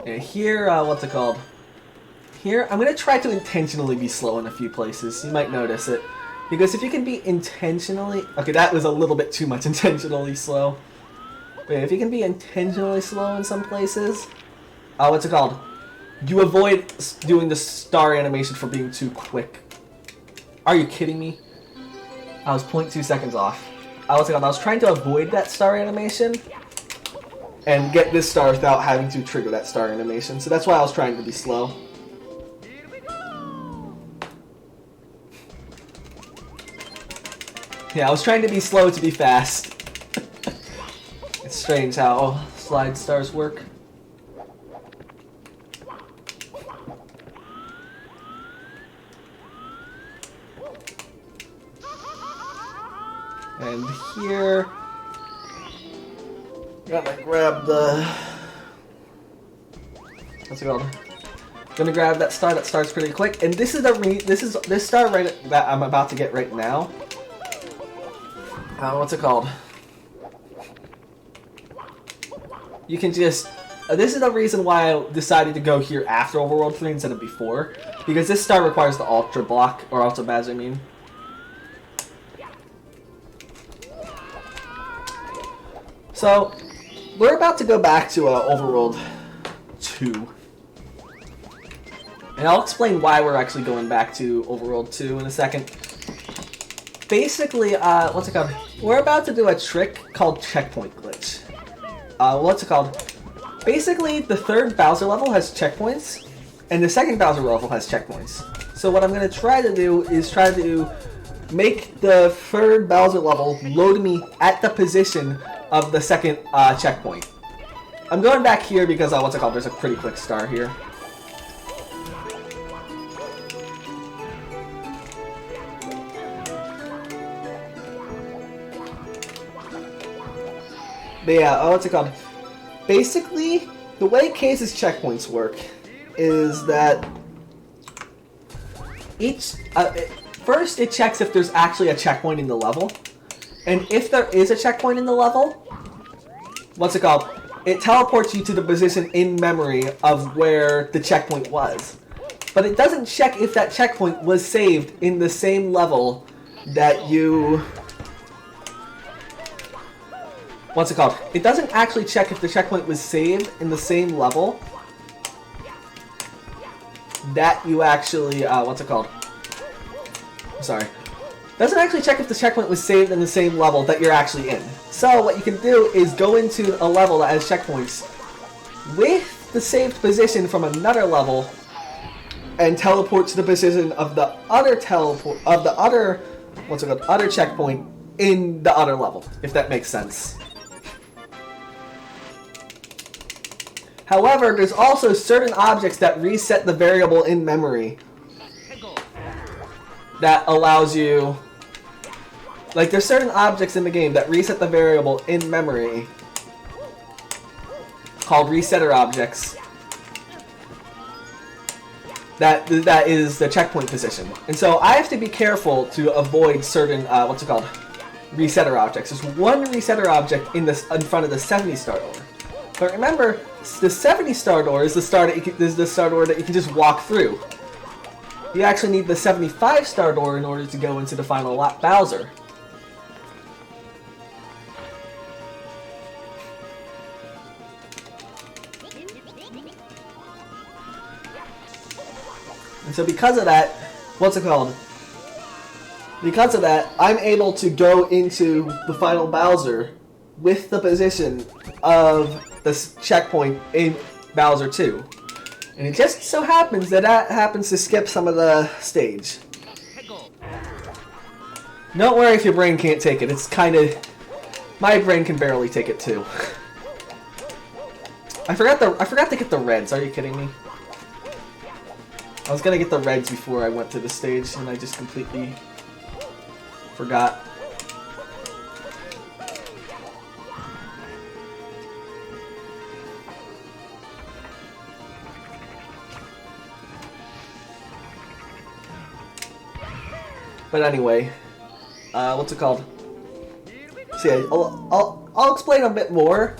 And here, what's it called? Here, I'm going to try to intentionally be slow in a few places. You might notice it. Because if you can be intentionally... Okay, that was a little bit too much intentionally slow. But if you can be intentionally slow in some places... what's it called? You avoid doing the star animation for being too quick. Are you kidding me? I was 0.2 seconds off. What's it called? I was trying to avoid that star animation and get this star without having to trigger that star animation. So that's why I was trying to be slow. Yeah, I was trying to be slow to be fast. It's strange how slide stars work. And here, gotta grab the... What's it called? Gonna grab that star. That star's pretty quick. And this is this star right that I'm about to get right now. What's it called? You can just... this is the reason why I decided to go here after Overworld 3 instead of before. Because this star requires the Ultra block, or Ultra Baz, I mean. So, we're about to go back to Overworld 2. And I'll explain why we're actually going back to Overworld 2 in a second. Basically, what's it called? We're about to do a trick called Checkpoint Glitch. What's it called? Basically, the third Bowser level has checkpoints, and the second Bowser level has checkpoints. So what I'm going to try to do is try to make the third Bowser level load me at the position of the second checkpoint. I'm going back here because, what's it called? There's a pretty quick star here. But yeah, what's it called? Basically, the way Case's checkpoints work is that first it checks if there's actually a checkpoint in the level, and if there is a checkpoint in the level, what's it called? It teleports you to the position in memory of where the checkpoint was. But it doesn't check if that checkpoint was saved in the same level that you... What's it called? It doesn't actually check if the checkpoint was saved in the same level that you actually, what's it called? Sorry. Doesn't actually check if the checkpoint was saved in the same level that you're actually in. So what you can do is go into a level that has checkpoints with the saved position from another level and teleport to the position of the other other checkpoint in the other level, if that makes sense. However, there's also certain objects that reset the variable in memory that allows you... Like, there's certain objects in the game that reset the variable in memory called resetter objects. That is the checkpoint position. And so I have to be careful to avoid certain, resetter objects. There's one resetter object in front of the 70-star door. But remember, the 70-star door is the star door that you can just walk through. You actually need the 75-star door in order to go into the final Bowser. And so because of that, because of that, I'm able to go into the final Bowser with the position of the checkpoint in Bowser 2. And it just so happens that happens to skip some of the stage. Don't worry if your brain can't take it. It's kind of... My brain can barely take it too. I forgot to get the reds. Are you kidding me? I was gonna get the reds before I went to the stage, and I just completely forgot. But anyway, what's it called? See, I'll explain a bit more.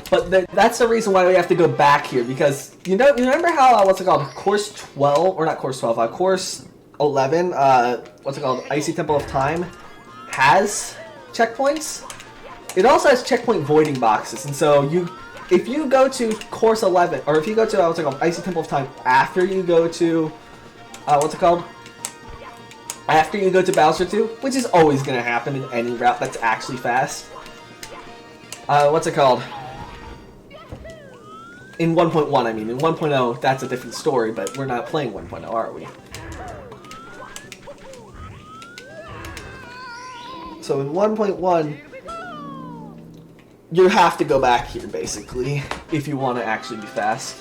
But that's the reason why we have to go back here, because you remember how course 12, or not course 12, course 11, Icy Temple of Time has checkpoints. It also has checkpoint voiding boxes, and so if you go to course 11, or if you go to Icy Temple of Time after you go to after you go to Bowser 2, which is always gonna happen in any route that's actually fast. In 1.1, I mean. In 1.0, that's a different story, but we're not playing 1.0, are we? So in 1.1, you have to go back here, basically, if you want to actually be fast.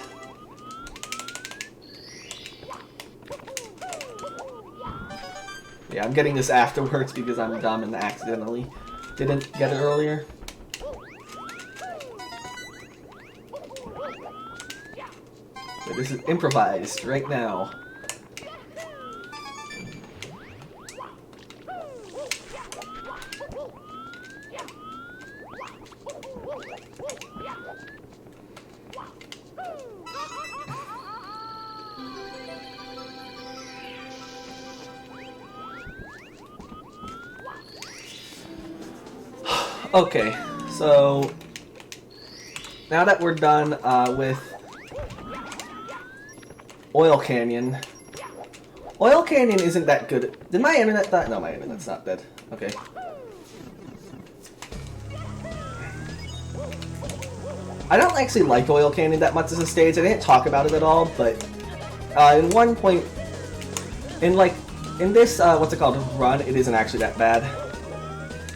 Yeah, I'm getting this afterwards because I'm dumb and accidentally didn't get it earlier. So this is improvised right now. Okay, so now that we're done with Oil Canyon. Oil Canyon isn't that good. Did my internet die? No, my internet's not dead. Okay. I don't actually like Oil Canyon that much as a stage. I didn't talk about it at all, but in one point, in this run, it isn't actually that bad.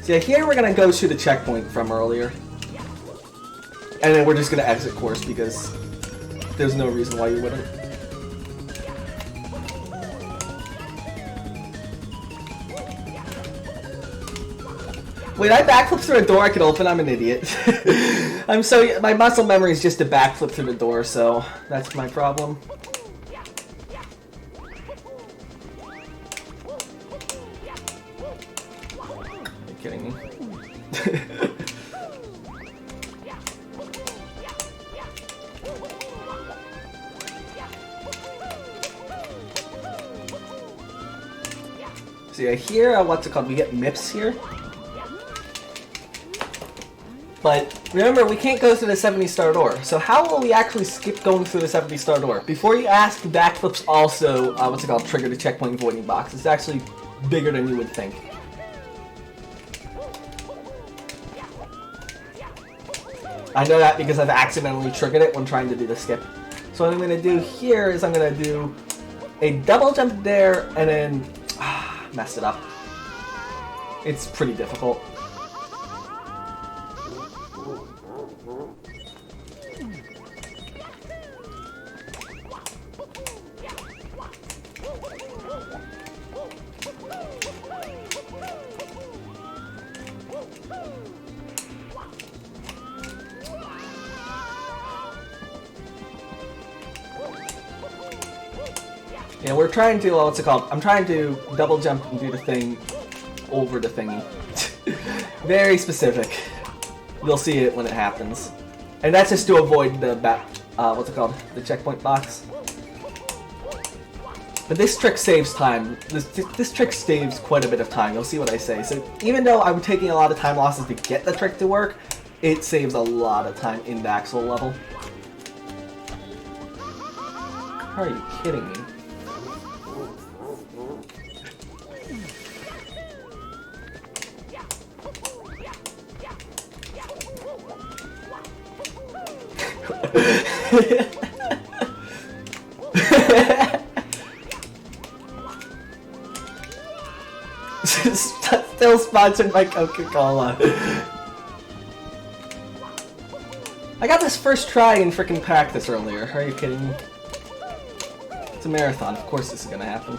So yeah, here we're gonna go to the checkpoint from earlier, and then we're just gonna exit course because there's no reason why you wouldn't. Wait, I backflipped through a door I could open? I'm an idiot. My muscle memory is just to backflip through the door, so that's my problem. Are you kidding me? So yeah, here, we get MIPS here. But remember, we can't go through the 70-star door. So how will we actually skip going through the 70-star door? Before you ask, backflips also, trigger the checkpoint voiding box. It's actually bigger than you would think. I know that because I've accidentally triggered it when trying to do the skip. So what I'm going to do here is I'm going to do a double jump there and then messed it up. It's pretty difficult. Yeah, we're trying to, I'm trying to double jump and do the thing over the thingy. Very specific. You'll see it when it happens. And that's just to avoid the the checkpoint box. But this trick saves time. This trick saves quite a bit of time. You'll see what I say. So even though I'm taking a lot of time losses to get the trick to work, it saves a lot of time in the actual level. Are you kidding me? Still sponsored by Coca-Cola. I got this first try in frickin' practice earlier. Are you kidding me? It's a marathon. Of course this is gonna happen.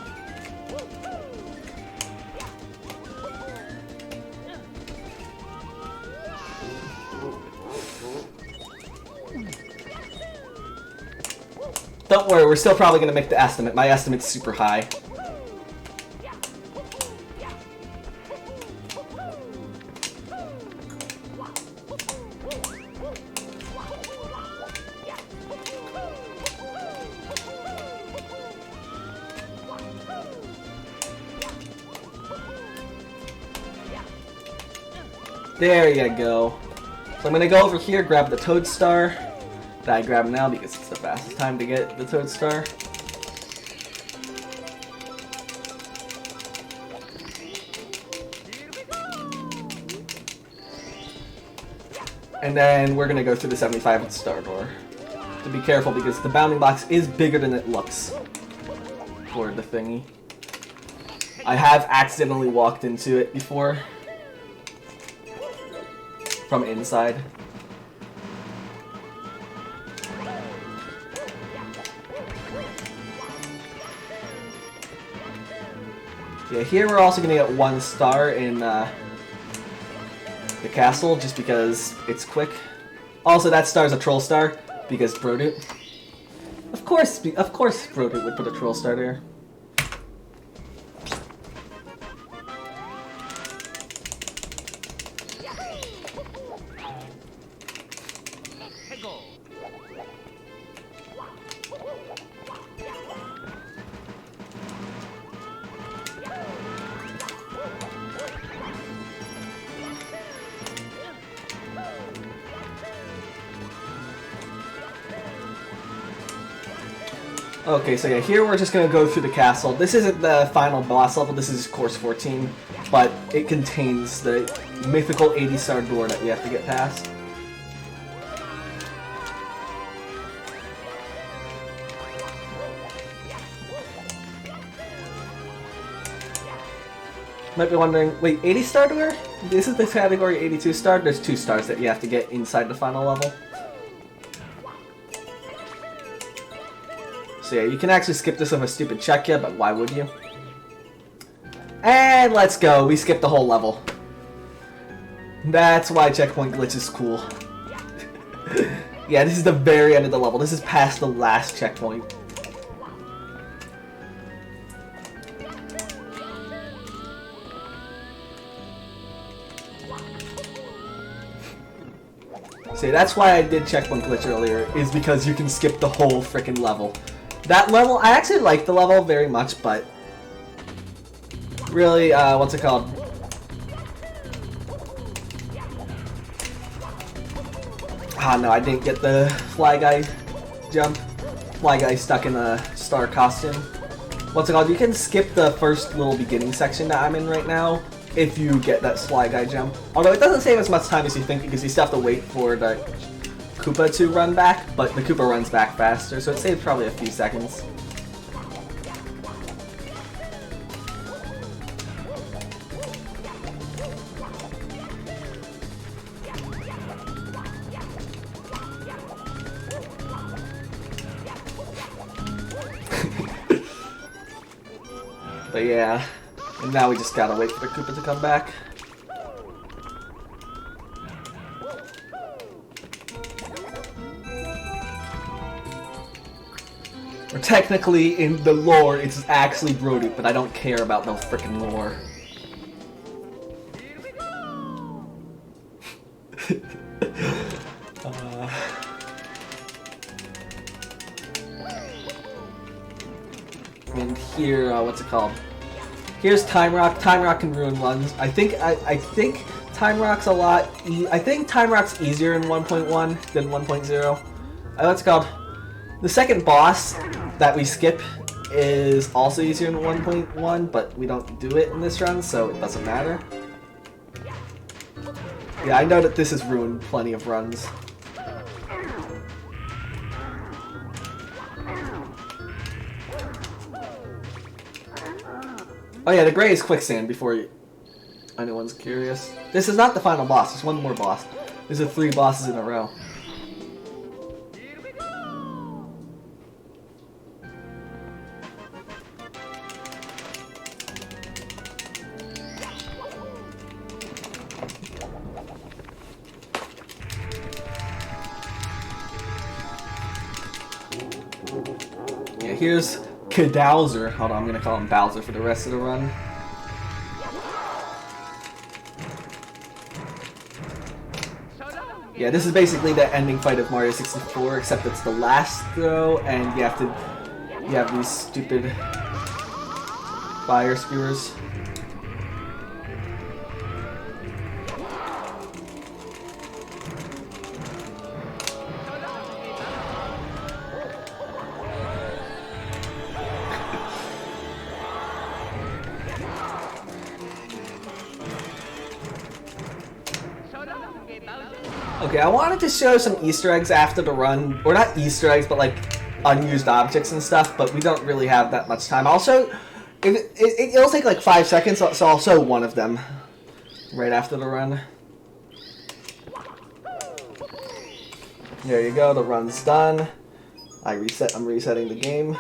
Don't worry, we're still probably gonna make the estimate. My estimate's super high. There you go. So I'm gonna go over here, grab the Toad Star that I grab now because it's the fastest time to get the Toad Star. And then we're gonna go through the 75 star door. To be careful because the bounding box is bigger than it looks for the thingy. I have accidentally walked into it before. From inside. Yeah, here we're also gonna get 1 star in the castle just because it's quick. Also, that star's a troll star because Brodoot. Of course Brodoot would put a troll star there. Okay, so yeah, here we're just gonna go through the castle. This isn't the final boss level, this is course 14, but it contains the mythical 80-star door that we have to get past. Might be wondering, wait, 80-star door? This is the category 82-star? There's 2 stars that you have to get inside the final level. So yeah, you can actually skip this with a stupid check yeah, but why would you? And let's go, we skipped the whole level. That's why checkpoint glitch is cool. Yeah, this is the very end of the level. This is past the last checkpoint. See, that's why I did checkpoint glitch earlier, is because you can skip the whole frickin' level. That level, I actually like the level very much, but really, what's it called? Ah, no, I didn't get the Fly Guy jump. Fly Guy stuck in a star costume. What's it called? You can skip the first little beginning section that I'm in right now if you get that Fly Guy jump. Although it doesn't save as much time as you think because you still have to wait for the Koopa to run back, but the Koopa runs back faster, so it saves probably a few seconds. But yeah, and now we just gotta wait for the Koopa to come back. Or technically, in the lore, it's actually Brody, but I don't care about no frickin' lore. And here, what's it called? Here's Time Rock. Time Rock can ruin runs. I think Time Rock's a lot. I think Time Rock's easier in 1.1 than 1.0. What's it called? The second boss that we skip is also easier in 1.1, but we don't do it in this run, so it doesn't matter. Yeah, I know that this has ruined plenty of runs. Oh yeah, the gray is quicksand before anyone's curious. This is not the final boss, there's one more boss. These are 3 bosses in a row. Yeah, here's Kedowser. Hold on, I'm gonna call him Bowser for the rest of the run. Yeah, this is basically the ending fight of Mario 64, except it's the last throw, and you have these stupid fire spewers. Okay, I wanted to show some Easter eggs after the run, or not Easter eggs, but like unused objects and stuff, but we don't really have that much time. I'll show, it'll take like 5 seconds, so I'll show one of them right after the run. There you go, the run's done. I'm resetting the game.